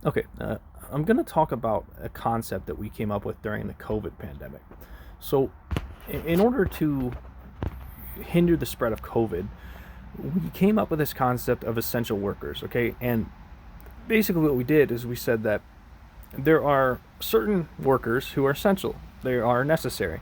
Okay, I'm going to talk about a concept that we came up with during the COVID pandemic. So, in order to hinder the spread of COVID, we came up with this concept of essential workers, okay? And basically, what we did is we said that there are certain workers who are essential, they are necessary.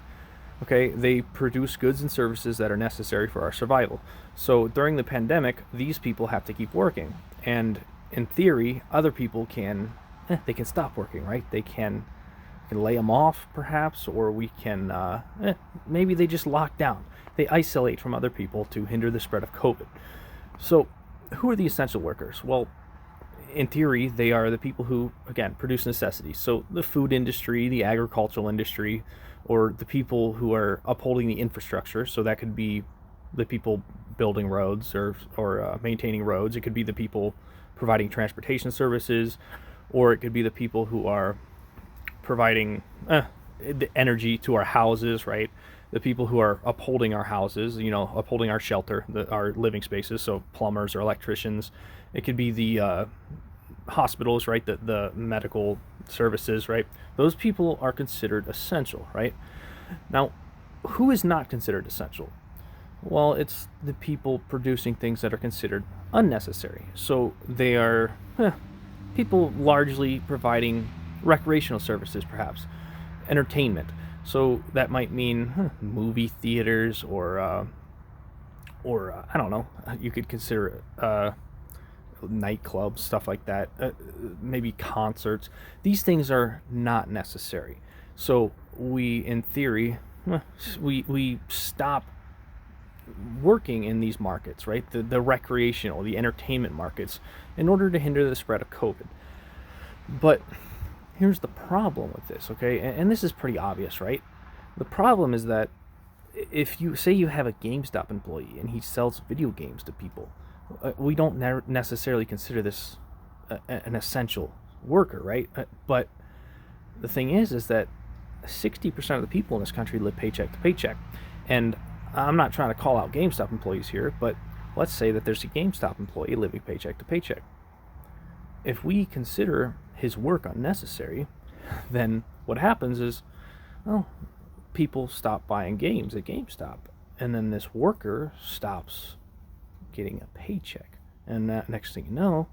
Okay, they produce goods and services that are necessary for our survival. So during the pandemic, these people have to keep working, and in theory, other people they can stop working, right? They can lay them off, perhaps, or we can maybe they just lock down. They isolate from other people to hinder the spread of COVID. So, who are the essential workers? Well, in theory, they are the people who, again, produce necessities. So the food industry, the agricultural industry, or the people who are upholding the infrastructure. So that could be the people building roads or maintaining roads. It could be the people providing transportation services, or it could be the people who are providing the energy to our houses, right? The people who are upholding our houses, upholding our shelter, our living spaces. So plumbers or electricians. It could be the hospitals, right? The medical services, right? Those people are considered essential, right? Now, who is not considered essential? Well, it's the people producing things that are considered unnecessary. So they are people largely providing recreational services, perhaps entertainment. So that might mean movie theaters or I don't know. You could consider nightclubs, stuff like that. Maybe concerts. These things are not necessary. So we, in theory, we stop working in these markets, right? The recreational, the entertainment markets, in order to hinder the spread of COVID. But here's the problem with this, okay? And this is pretty obvious, right? The problem is that if you say you have a GameStop employee and he sells video games to people, we don't necessarily consider this an essential worker, right? But the thing is that 60% of the people in this country live paycheck to paycheck. And I'm not trying to call out GameStop employees here, but let's say that there's a GameStop employee living paycheck to paycheck. If we consider his work unnecessary, then what happens is, well, people stop buying games at GameStop, and then this worker stops getting a paycheck. And that next thing you know,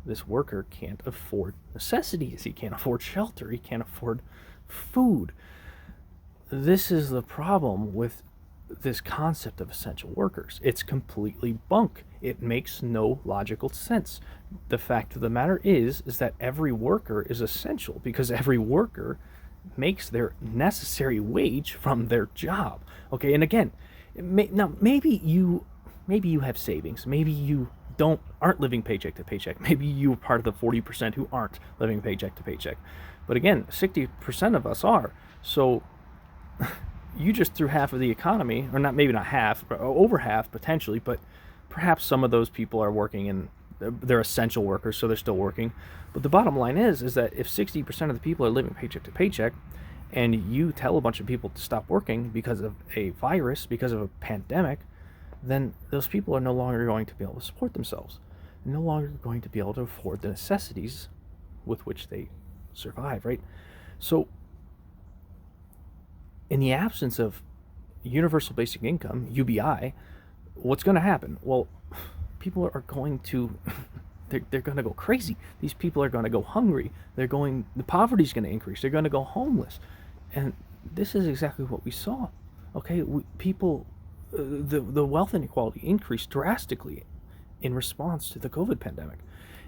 this worker can't afford necessities. He can't afford shelter. He can't afford food. This is the problem with this concept of essential workers. It's completely bunk. It makes no logical sense. The fact of the matter is that every worker is essential because every worker makes their necessary wage from their job. Okay, and again, now maybe you have savings. Maybe you aren't living paycheck to paycheck. Maybe you're part of the 40% who aren't living paycheck to paycheck. But again, 60% of us are. So you just threw half of the economy, or not, maybe not half, but over half potentially, but perhaps some of those people are working and they're essential workers, so they're still working. But the bottom line is that if 60% of the people are living paycheck to paycheck, and you tell a bunch of people to stop working because of a virus, because of a pandemic, then those people are no longer going to be able to support themselves, no longer going to be able to afford the necessities with which they survive, right? So in the absence of universal basic income, UBI, what's going to happen? Well, people are going to they're going to go crazy. These people are going to go hungry. The poverty's going to increase. They're going to go homeless. And this is exactly what we saw. Okay, the wealth inequality increased drastically in response to the COVID pandemic.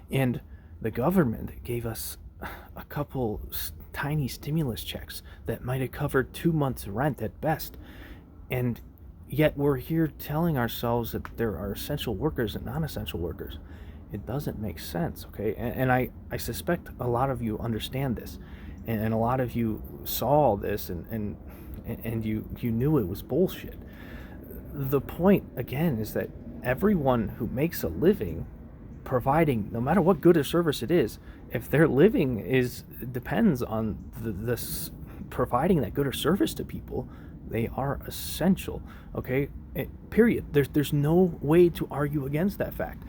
And the government gave us a couple tiny stimulus checks that might have covered 2 months' rent at best. And yet we're here telling ourselves that there are essential workers and non-essential workers. It doesn't make sense, okay? And I suspect a lot of you understand this, and a lot of you saw this, and you knew it was bullshit. The point, again, is that everyone who makes a living providing, no matter what good or service it is, if their living depends on this providing that good or service to people, they are essential. Okay, period. There's no way to argue against that fact,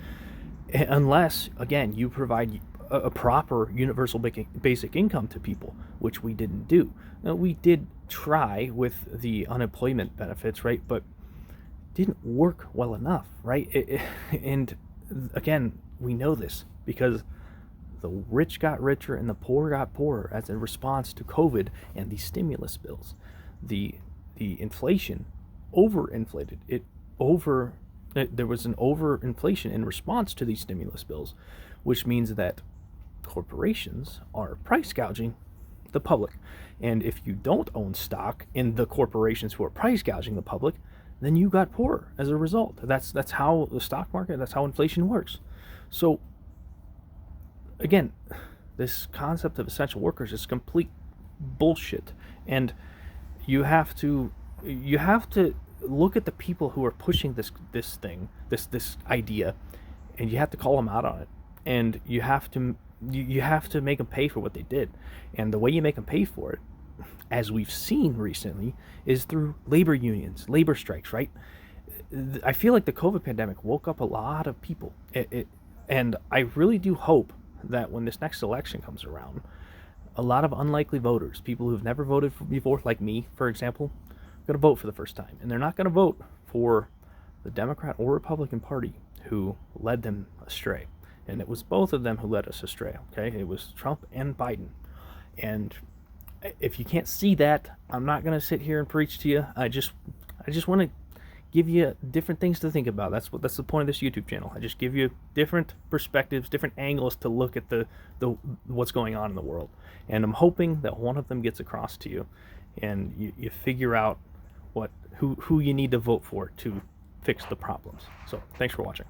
unless again you provide a proper universal basic income to people, which we didn't do. Now, we did try with the unemployment benefits, right? But didn't work well enough, right? And again, we know this because the rich got richer and the poor got poorer as a response to COVID and the stimulus bills. The inflation overinflated it over. There was an overinflation in response to these stimulus bills, which means that corporations are price gouging the public. And if you don't own stock in the corporations who are price gouging the public, then you got poorer as a result. That's how the stock market, that's how inflation works. So again, this concept of essential workers is complete bullshit. And you have to look at the people who are pushing this idea, and you have to call them out on it, and you have to make them pay for what they did. And the way you make them pay for it, as we've seen recently, is through labor unions, labor strikes, right? I feel like the COVID pandemic woke up a lot of people, and I really do hope that when this next election comes around, a lot of unlikely voters, people who've never voted before, like me, for example, are going to vote for the first time. And they're not going to vote for the Democrat or Republican Party who led them astray. And it was both of them who led us astray, okay? It was Trump and Biden. And if you can't see that, I'm not going to sit here and preach to you. I just want to give you different things to think about. That's the point of this YouTube channel. I just give you different perspectives, different angles to look at the what's going on in the world. And I'm hoping that one of them gets across to you, and you figure out who you need to vote for to fix the problems. So thanks for watching.